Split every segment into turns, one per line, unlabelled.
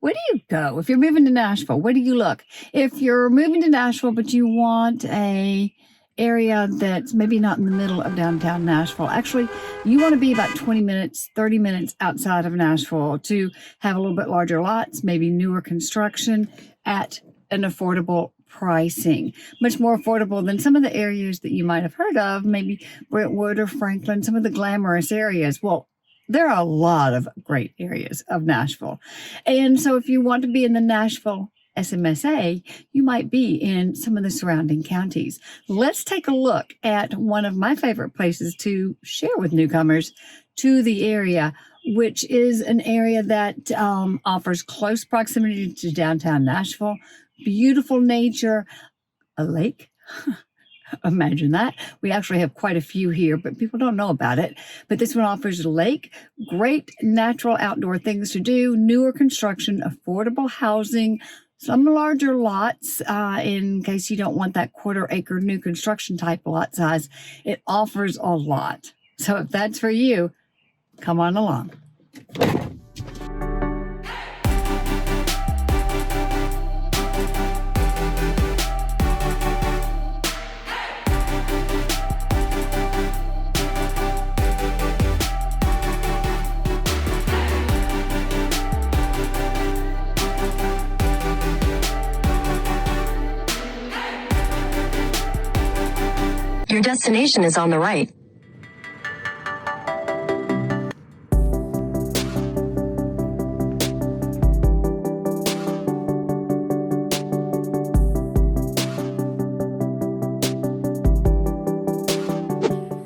where do you go? If you're moving to Nashville, where do you look? If you're moving to Nashville, but you want a area that's maybe not in the middle of downtown Nashville, actually, you want to be about 20 minutes, 30 minutes outside of Nashville to have a little bit larger lots, maybe newer construction at an affordable pricing, much more affordable than some of the areas that you might have heard of, maybe Brentwood or Franklin, some of the glamorous areas. Well, there are a lot of great areas of Nashville. And so if you want to be in the Nashville SMSA, you might be in some of the surrounding counties. Let's take a look at one of my favorite places to share with newcomers to the area, which is an area that offers close proximity to downtown Nashville, beautiful nature, a lake. Imagine that. We actually have quite a few here, but people don't know about it. But this one offers a lake, great natural outdoor things to do, newer construction, affordable housing, some larger lots in case you don't want that quarter-acre new construction type lot size. It offers a lot. So if that's for you, come on along.
Your destination is on the right.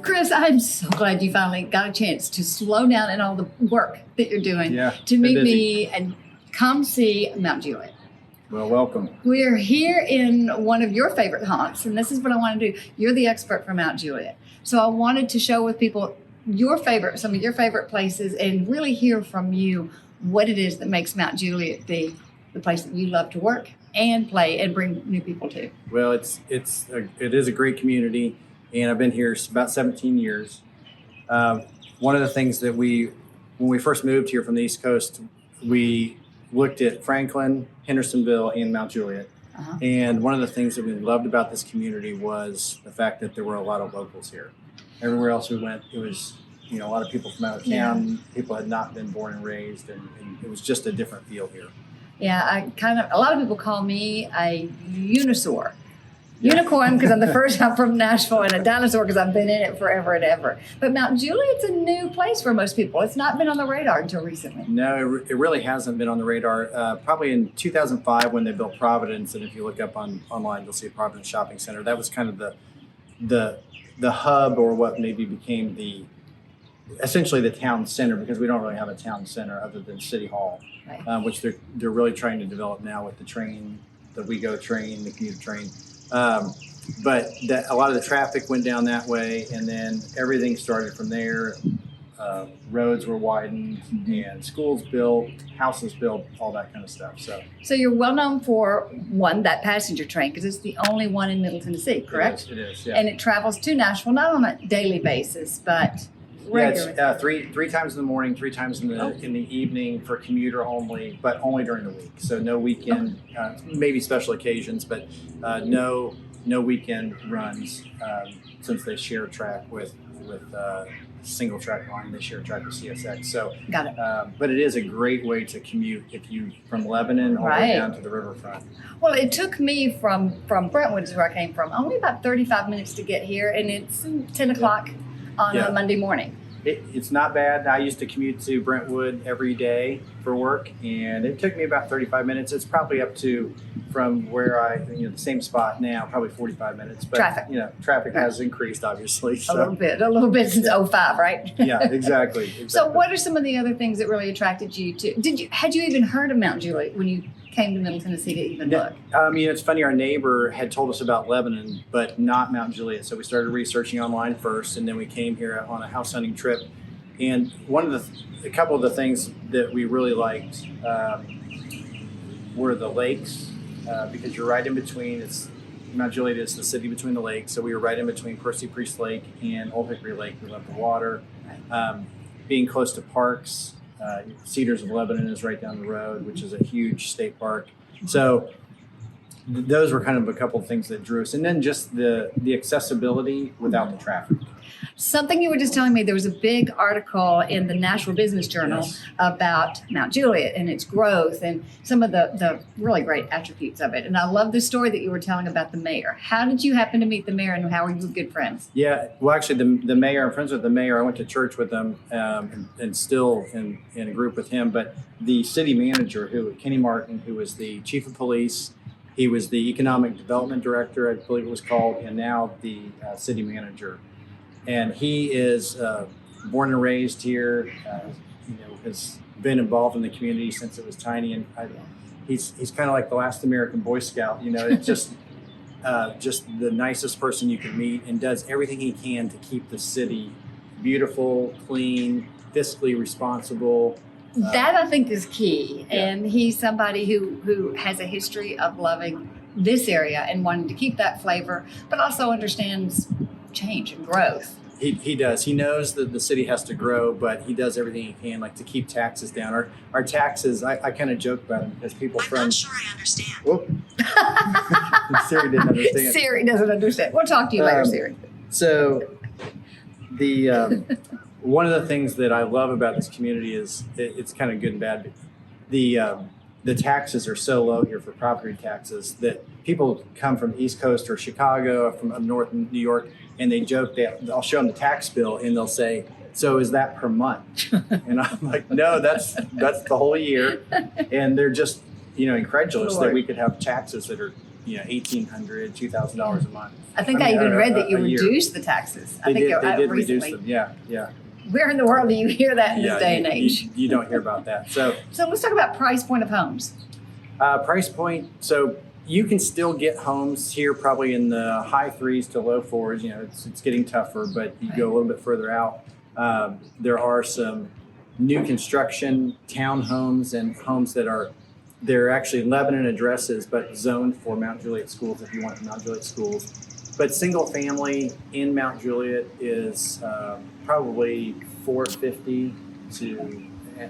Chris, I'm so glad you finally got a chance to slow down in all the work that you're doing to meet me and come see Mt Juliet.
Well, welcome.
We're here in one of your favorite haunts, and this is what I want to do. You're the expert for Mt Juliet. So I wanted to share with people some of your favorite places and really hear from you what it is that makes Mt Juliet the place that you love to work and play and bring new people to.
Well, it is a great community, and I've been here about 17 years. One of the things that when we first moved here from the East Coast, we looked at Franklin, Hendersonville, and Mt Juliet. And one of the things that we loved about this community was the fact that there were a lot of locals here. Everywhere else we went, it was a lot of people from out of town. Yeah. People had not been born and raised, and it was just a different feel here.
Yeah, a lot of people call me a unicorn because I'm the first time from Nashville, and a dinosaur because I've been in it forever and ever. But Mt Juliet's a new place for most people. It's not been on the radar until recently.
No, it really hasn't been on the radar. Probably in 2005 when they built Providence, and if you look up online, you'll see Providence Shopping Center. That was kind of the hub, or what maybe became essentially the town center, because we don't really have a town center other than City Hall, right. Which they're really trying to develop now with the train, the WeGo train, the commuter train. But a lot of the traffic went down that way, and then everything started from there. Roads were widened, and schools built, houses built, all that kind of stuff. So
you're well known for that passenger train, because it's the only one in Middle Tennessee, correct?
It is, yeah.
And it travels to Nashville not on a daily basis, but regularly.
Yeah, it's three times in the morning, 3 times in the evening for commuter only, but only during the week. So no weekend, maybe special occasions, but no weekend runs since they share track with single track line. They share track with CSX. So
got it.
But it is a great way to commute from Lebanon all the way down to the riverfront.
Well, it took me from Brentwood, is where I came from, only about 35 minutes to get here, and it's 10 o'clock on a Monday morning.
It's not bad. I used to commute to Brentwood every day for work, and it took me about 35 minutes. It's probably up to, from where the same spot now, probably 45 minutes. But, traffic has increased, obviously. So.
A little bit since 2005, right?
Yeah, exactly.
So what are some of the other things that really attracted you to, had you even heard of Mt Juliet when you came to Middle Tennessee to even look?
It's funny, our neighbor had told us about Lebanon, but not Mt Juliet. So we started researching online first, and then we came here on a house hunting trip. And a couple of the things that we really liked were the lakes, because you're right in between. Mt Juliet is the city between the lakes, so we were right in between Percy Priest Lake and Old Hickory Lake. We loved the water. Being close to parks, Cedars of Lebanon is right down the road, which is a huge state park. So those were kind of a couple of things that drew us. And then just the accessibility without the traffic.
Something you were just telling me, there was a big article in the Nashville Business Journal
Yes.
about Mt Juliet and its growth and some of the really great attributes of it. And I love the story that you were telling about the mayor. How did you happen to meet the mayor, and how are you good friends?
Yeah, well, actually, the mayor, I'm friends with the mayor. I went to church with him and still in a group with him. But the city manager, Kenny Martin, who was the chief of police, he was the economic development director, I believe it was called, and now the city manager. And he is born and raised here, has been involved in the community since it was tiny. And he's kind of like the last American Boy Scout, it's just the nicest person you can meet, and does everything he can to keep the city beautiful, clean, fiscally responsible.
That I think is key.
Yeah.
And he's somebody who has a history of loving this area and wanting to keep that flavor, but also understands change and growth.
He does. He knows that the city has to grow, but he does everything he can, like to keep taxes down. Our taxes, I kind of joke about them because people from.
I'm not sure I understand.
Whoop. Siri didn't understand.
Siri doesn't understand. We'll talk to you later, Siri.
So the one of the things that I love about this community is it's kind of good and bad. The taxes are so low here for property taxes that people come from the East Coast or Chicago, from up north in New York, and they joke that I'll show them the tax bill and they'll say, "So is that per month?" And I'm like, "No, that's the whole year." And they're just incredulous
Lord.
that we could have taxes that are $1,800, $2,000 a month.
I think I even
or
read that you
a year.
reduced the taxes. I
They
think
did
recently.
reduce them. Yeah.
Where in the world do you hear that in this day and age?
You don't hear about that. So
let's talk about price point of homes.
price point. So you can still get homes here probably in the high 3s to low 4s. It's getting tougher, but you go a little bit further out. There are some new construction townhomes and homes they're actually Lebanon addresses, but zoned for Mt Juliet schools if you want Mt Juliet schools. But single family in Mt Juliet is probably $450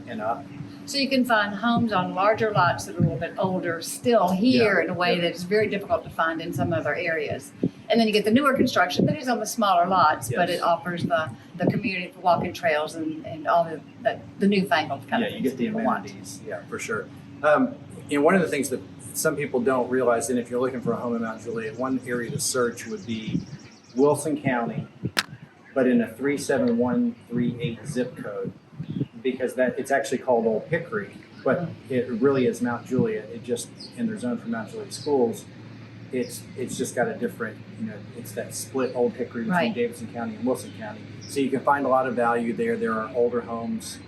and up.
So you can find homes on larger lots that are a little bit older still here
Yeah,
in a way
yeah.
that is very difficult to find in some other areas. And then you get the newer construction that is on the smaller lots, but
Yes.
it offers the community for walking trails and all the newfangled kind
Yeah,
of
you
things
get the
people want.
amenities. Yeah, for sure. One of the things that some people don't realize, and if you're looking for a home in Mt Juliet, one area to search would be Wilson County, but in a 37138 zip code, because it's actually called Old Hickory, but it really is Mt Juliet. And they're zoned for Mt Juliet schools. It's just got a different, it's that split Old Hickory between
Right.
Davidson County and Wilson County. So you can find a lot of value there. There are older homes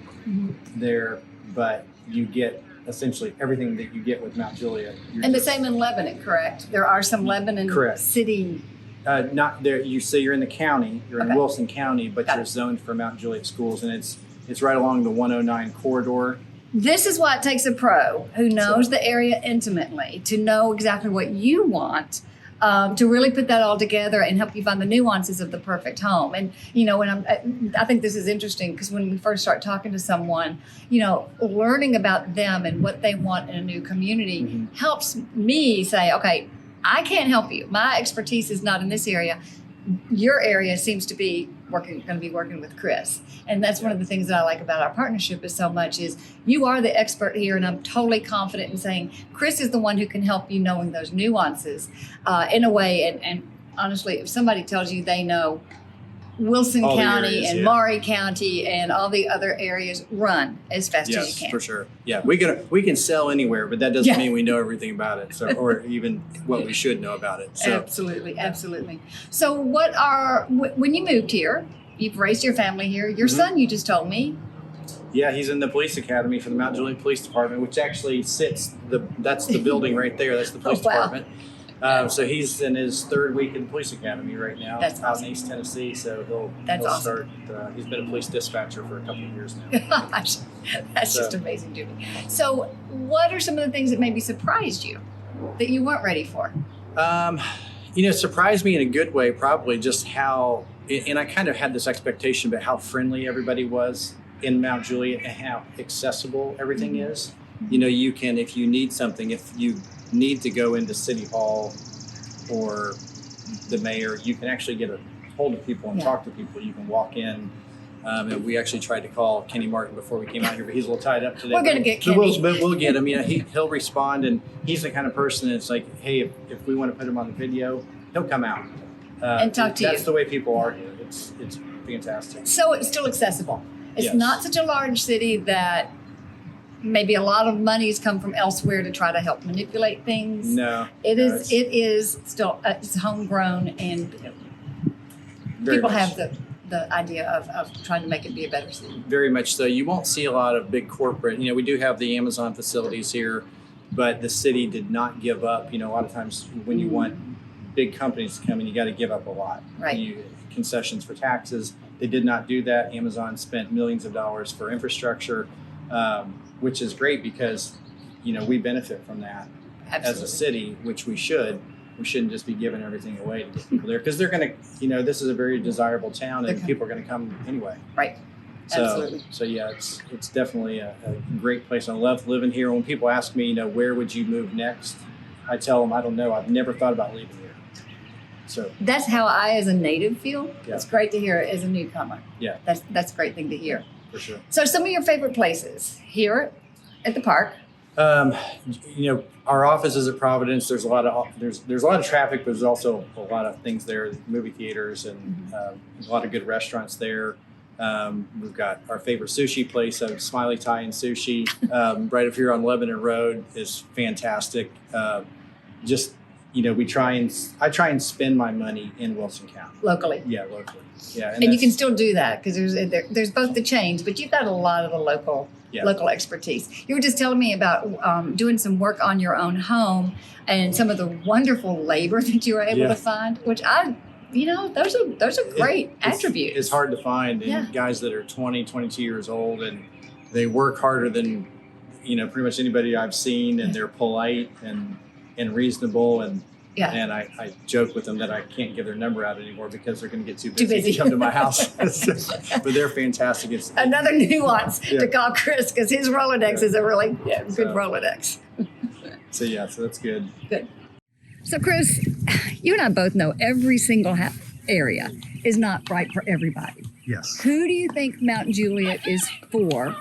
there, but you get essentially everything that you get with Mt Juliet.
And the same in Lebanon, correct? There are some Lebanon
Correct.
city.
Not there. You're in the county. You're
Okay.
in Wilson County, but
Got
you're
it.
zoned for Mt Juliet schools, and it's right along the 109 corridor.
This is why it takes a pro who knows the area intimately to know exactly what you want, to really put that all together and help you find the nuances of the perfect home. And I think this is interesting because when we first start talking to someone, learning about them and what they want in a new community helps me say, okay, I can't help you. My expertise is not in this area. Your area seems to be going to be working with Chris. And that's one of the things that I like about our partnership is so much is you are the expert here, and I'm totally confident in saying Chris is the one who can help you knowing those nuances in a way. And honestly, if somebody tells you they know Wilson
All the
County
areas,
and
yeah.
Maury County and all the other areas, run as fast as you
Yes,
can.
for sure. Yeah, we can sell anywhere, but that doesn't
Yeah.
mean we know everything about it, or even what we should know about it. So
Absolutely. So when you moved here, you've raised your family here. Your
Mm-hmm.
son, you just told me.
yeah, he's in the police academy for the Mount Juliet Police Department, which actually that's the building right there. That's the police
Oh, wow.
department. So he's in his 3rd week in the police academy right now.
That's
out
awesome.
in East Tennessee. So
That's
he'll
awesome.
start. He's been a police dispatcher for a couple of years now.
Gosh, that's
So-
just amazing to me. So what are some of the things that maybe surprised you that you weren't ready for?
Surprised me in a good way, probably just how, and I kind of had this expectation about how friendly everybody was. in Mount Juliet and how accessible everything is. You know, you can, if you need something, if you need to go into City Hall or the mayor, you can actually get a hold of people and talk to people. You can walk in. And we actually tried to call Kenny Martin before we came out here, but he's a little tied up today.
We're going to get Kenny.
We'll get him. You know, he'll respond, and he's the kind of person that's like, hey, if we want to put him on the video, he'll come out
and talk to you.
That's the way people are here. It's fantastic.
So it's still accessible. It's
Yes.
not such a large city that maybe a lot of money's come from elsewhere to try to help manipulate things.
No,
It
no,
is still it's homegrown, and
very
people
much.
have the idea of trying to make it be a better city.
Very much so. You won't see a lot of big corporate. You know, we do have the Amazon facilities here, but the city did not give up. You know, a lot of times when you want big companies to come in, you got to give up a lot.
Right.
Concessions for taxes. They did not do that. Amazon spent millions of dollars for infrastructure, which is great because, you know, we benefit from that as a city, which we should. We shouldn't just be giving everything away to get people there because they're going to, you know, this is a very desirable town and people are going to come anyway.
Right. Absolutely.
So yeah, it's definitely a great place. I love living here. When people ask me, you know, where would you move next? I tell them, I don't know. I've never thought about leaving here. So
That's how I, as a native, feel.
Yeah.
It's great to hear it as a newcomer.
yeah,
That's a great thing to hear.
for sure.
So some of your favorite places here at the park.
You know, our office is at Providence. There's a lot of there's a lot of traffic, but there's also a lot of things there, movie theaters and a lot of good restaurants there. We've got our favorite sushi place, Smiley Thai and Sushi, right up here on Lebanon Road is fantastic. Just, you know, I try and spend my money in Wilson County.
Locally.
Yeah, locally. Yeah,
And you can still do that because there's both the chains, but you've got a lot of the local expertise. You were just telling me about doing some work on your own home and some of the wonderful labor that you were able to find, which those are great attributes.
It's hard to find guys that are 20, 22 years old and they work harder than, you know, pretty much anybody I've seen, and they're polite and reasonable and I joke with them that I can't give their number out anymore because they're going to get too busy to come to my house. But they're fantastic. It's
another nuance to call Chris because his Rolodex is a really good Rolodex.
So that's good.
Good. So Chris, you and I both know every single area is not right for everybody.
Yes.
Who do you think Mount Juliet is for?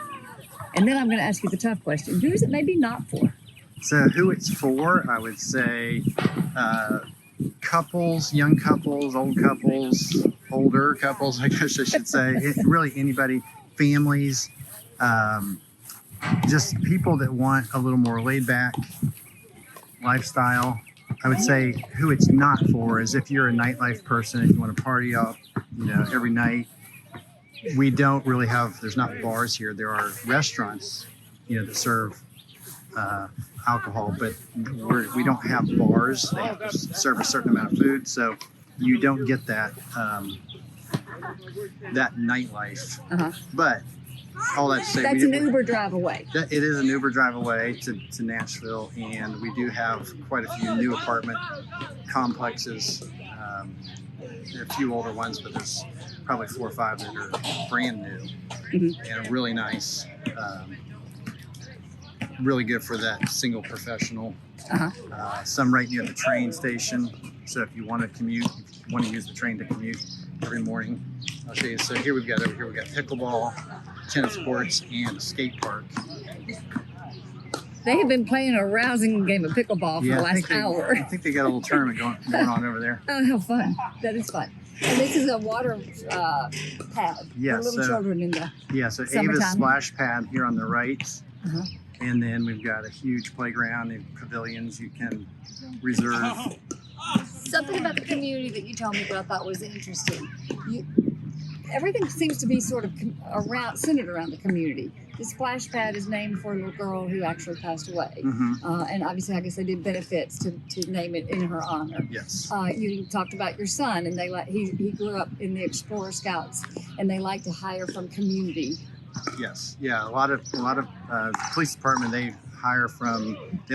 And then I'm going to ask you the tough question. Who is it maybe not for?
So who it's for, I would say couples, young couples, old couples, older couples, I guess I should say. Really anybody, families, just people that want a little more laid back lifestyle. I would say who it's not for is if you're a nightlife person, if you want to party up, you know, every night. We don't really have, there's not bars here. There are restaurants, you know, that serve alcohol, but we don't have bars. They have to serve a certain amount of food, so you don't get that that nightlife. But all that to say,
That's an Uber drive away.
it is an Uber drive away to Nashville, and we do have quite a few new apartment complexes. There are a few older ones, but there's probably 4 or 5 that are brand new and really nice. Really good for that single professional. Some right near the train station. So if you want to commute, if you want to use the train to commute every morning, I'll show you. So here we've got pickleball, tennis courts, and a skate park.
They have been playing a rousing game of pickleball for the last hour.
I think they got a little tournament going on over there.
Oh, how fun. That is fun. And this is a water pad
Yeah,
for little children in the
so Ava's
summertime.
splash pad here on the right. And then we've got a huge playground and pavilions you can reserve.
Something about the community that you told me that I thought was interesting. Everything seems to be sort of centered around the community. The splash pad is named for a little girl who actually passed away. And obviously, I guess they did benefits to name it in her honor.
Yes.
You talked about your son, and he grew up in the Explorer Scouts, and they like to hire from community.
Yes. Yeah. A lot of the police department, they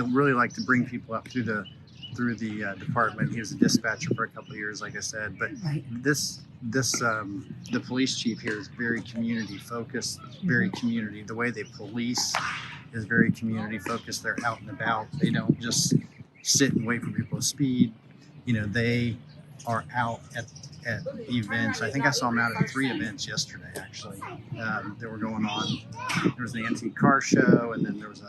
really like to bring people up through the department. He was a dispatcher for a couple of years, like I said, but this the police chief here is very community focused, very community. The way they police is very community focused. They're out and about. They don't just sit and wait for people to speed. They are out at events. I think I saw them out at 3 events yesterday, actually, that were going on. There was the antique car show, and then there was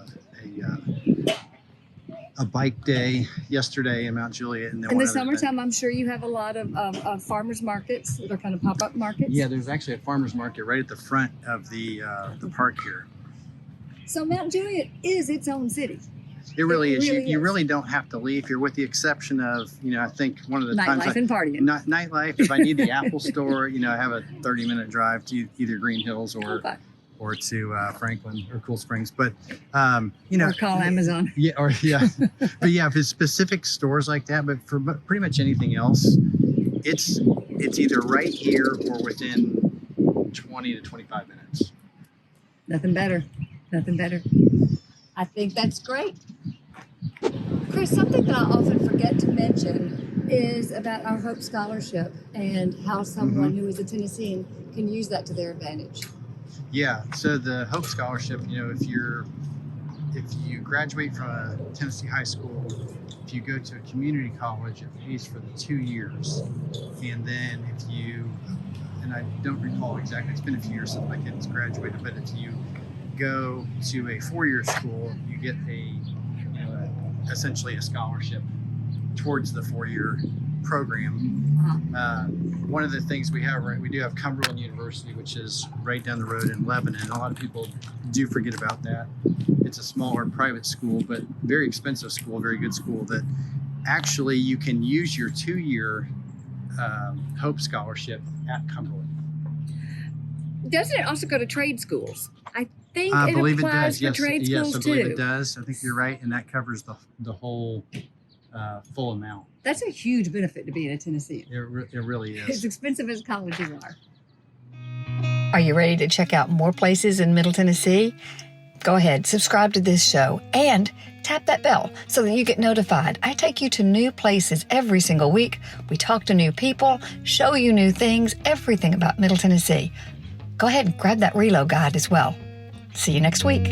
a bike day yesterday in Mt Juliet. And then
In the summertime, I'm sure you have a lot of farmers markets that are kind of pop-up markets.
Yeah, there's actually a farmer's market right at the front of the park here.
So Mt Juliet is its own city.
It really is.
really
You
is.
really don't have to leave here, with the exception of, I think one of the times
Nightlife and partying.
nightlife. If I need the Apple store, I have a 30-minute drive to either Green Hills or to Franklin or Cool Springs. But
Or call Amazon.
Yeah, but yeah, for specific stores like that. But for pretty much anything else, it's either right here or within 20 to 25 minutes.
Nothing better. Nothing better. I think that's great. Chris, something that I often forget to mention is about our Hope Scholarship and how someone who is a Tennessean can use that to their advantage.
Yeah, so the Hope Scholarship, if you graduate from a Tennessee high school, if you go to a community college, it pays for the 2 years. And then and I don't recall exactly, it's been a few years since my kids graduated, but if you go to a 4-year school, you get essentially a scholarship towards the 4-year program. One of the things we do have Cumberland University, which is right down the road in Lebanon. A lot of people do forget about that. It's a smaller private school, but very expensive school, very good school, that actually you can use your 2-year Hope Scholarship at Cumberland.
Doesn't it also go to trade schools? I think
I
it
believe it
applies
does.
for
Yes,
trade
yes,
schools
I believe
too.
it does. I think you're right, and that covers the whole full amount.
That's a huge benefit to being a Tennessean.
It really
As
is.
expensive as colleges are.
Are you ready to check out more places in Middle Tennessee? Go ahead, subscribe to this show, and tap that bell so that you get notified. I take you to new places every single week. We talk to new people, show you new things, everything about Middle Tennessee. Go ahead and grab that reload guide as well. See you next week.